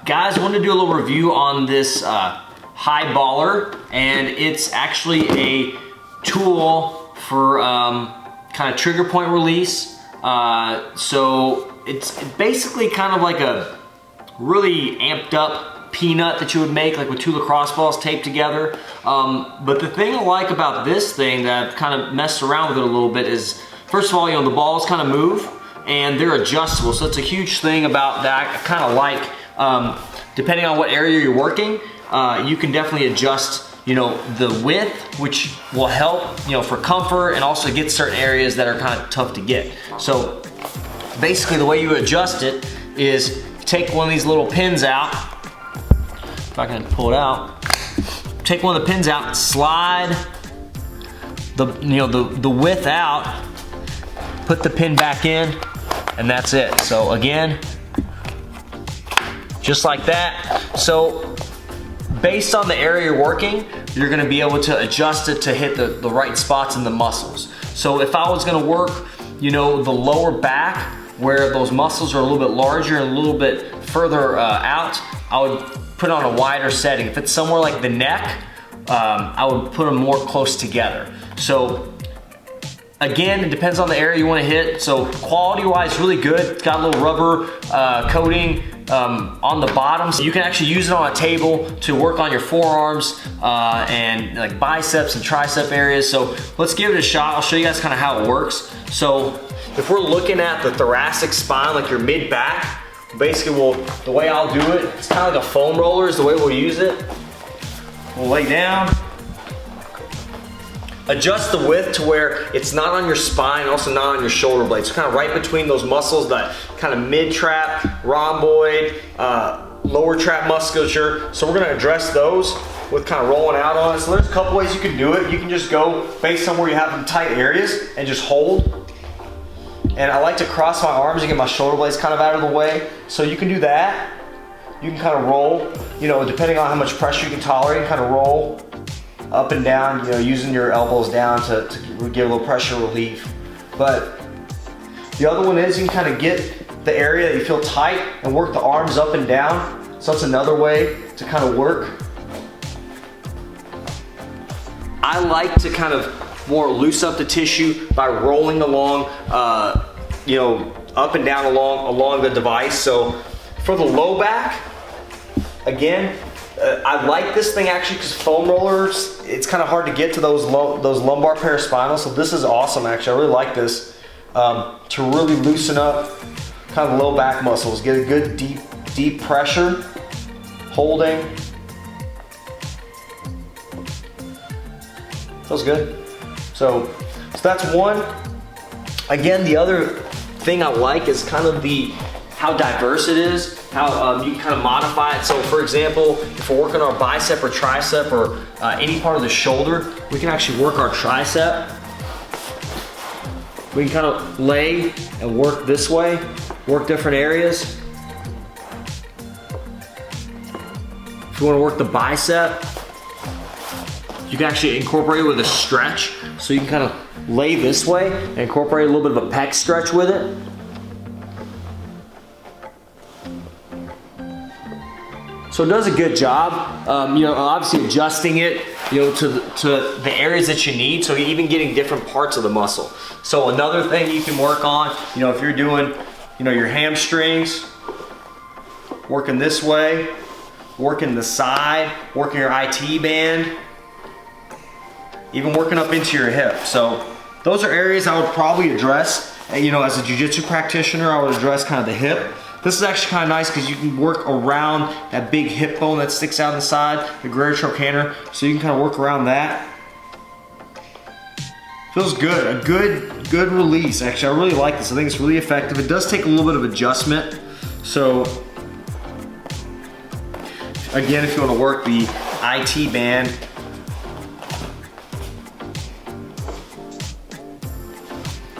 Guys, I wanted to do a little review on this HighBaller, and it's actually a tool for kind of trigger point release. So it's basically kind of like a really amped up peanut that you would make like with two lacrosse balls taped together. But the thing I like about this thing that I've kind of messed around with it a little bit is, first of all, you know, the balls kind of move and they're adjustable. So it's a huge thing about that. I kind of like, depending on what area you're working, you can definitely adjust, you know, the width, which will help, you know, for comfort, and also get certain areas that are kind of tough to get. So basically the way you adjust it is take one of these little pins out. If I can pull it out, take one of the pins out, slide the, you know, the width out, put the pin back in, and that's it. So again, just like that. So based on the area you're working, you're gonna be able to adjust it to hit the right spots in the muscles. So if I was gonna work, you know, the lower back, where those muscles are a little bit larger and a little bit further out, I would put on a wider setting. If it's somewhere like the neck, I would put them more close together. So again, it depends on the area you want to hit. So quality-wise, really good. It's got a little rubber coating on the bottom. So you can actually use it on a table to work on your forearms and like biceps and tricep areas. So let's give it a shot. I'll show you guys kind of how it works. So if we're looking at the thoracic spine, like your mid-back, basically the way I'll do it, it's kind of like a foam roller is the way we'll use it. We'll lay down. Adjust the width to where it's not on your spine, also not on your shoulder blades. So kind of right between those muscles, that kind of mid-trap, rhomboid, lower trap musculature. So we're gonna address those with kind of rolling out on it. So there's a couple ways you can do it. You can just go based on where you have them tight areas and just hold. And I like to cross my arms and get my shoulder blades kind of out of the way. So you can do that. You can kind of roll, you know, depending on how much pressure you can tolerate, kind of roll up and down, you know, using your elbows down to give a little pressure relief. But the other one is you can kind of get the area that you feel tight and work the arms up and down. So that's another way to kind of work. I like to kind of more loose up the tissue by rolling along, you know, up and down along the device. So for the low back, again, I like this thing actually because foam rollers, it's kind of hard to get to those lumbar paraspinals. So this is awesome actually. I really like this to really loosen up kind of low back muscles. Get a good deep pressure, holding. Feels good. So that's one. Again, the other thing I like is kind of how diverse it is, how you can kind of modify it. So for example, if we're working our bicep or tricep or any part of the shoulder, we can actually work our tricep. We can kind of lay and work this way, work different areas. If you want to work the bicep, you can actually incorporate it with a stretch. So you can kind of lay this way and incorporate a little bit of a pec stretch with it. So it does a good job, you know, obviously adjusting it, you know, to the areas that you need. So even getting different parts of the muscle. So another thing you can work on, you know, if you're doing, you know, your hamstrings, working this way, working the side, working your IT band, even working up into your hip. So those are areas I would probably address. You know, as a jiu-jitsu practitioner, I would address kind of the hip. This is actually kind of nice because you can work around that big hip bone that sticks out on the side, the greater trochanter. So you can kind of work around that. Feels good, a good release. Actually, I really like this. I think it's really effective. It does take a little bit of adjustment. So again, if you want to work the IT band,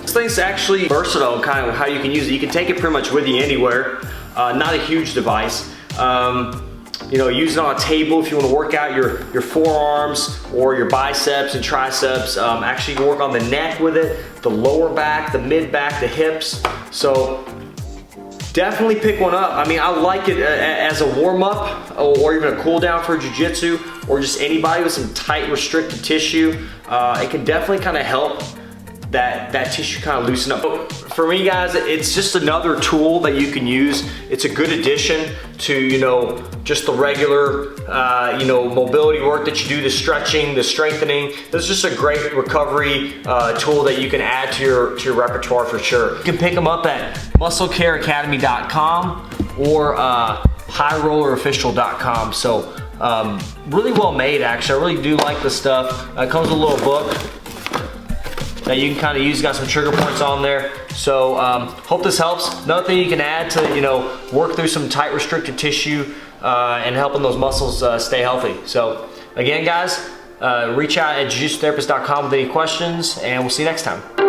this thing's actually versatile in kind of how you can use it. You can take it pretty much with you anywhere. Not a huge device. You know, use it on a table if you want to work out your forearms or your biceps and triceps. Actually, you can work on the neck with it, the lower back, the mid back, the hips. So definitely pick one up. I mean, I like it as a warm-up or even a cool down for jiu-jitsu, or just anybody with some tight restricted tissue. It can definitely kind of help that tissue kind of loosen up. For me, guys, it's just another tool that you can use. It's a good addition to, you know, just the regular, you know, mobility work that you do, the stretching, the strengthening. This is just a great recovery tool that you can add to your repertoire for sure. You can pick them up at musclecareacademy.com or highRollerOfficial.com. So really well made, actually. I really do like the stuff. It comes with a little book that you can kind of use. Got some trigger points on there. So hope this helps. Another thing you can add to, you know, work through some tight restricted tissue and helping those muscles stay healthy. So again, guys, reach out at jiu-jitsutherapist.com with any questions, and we'll see you next time.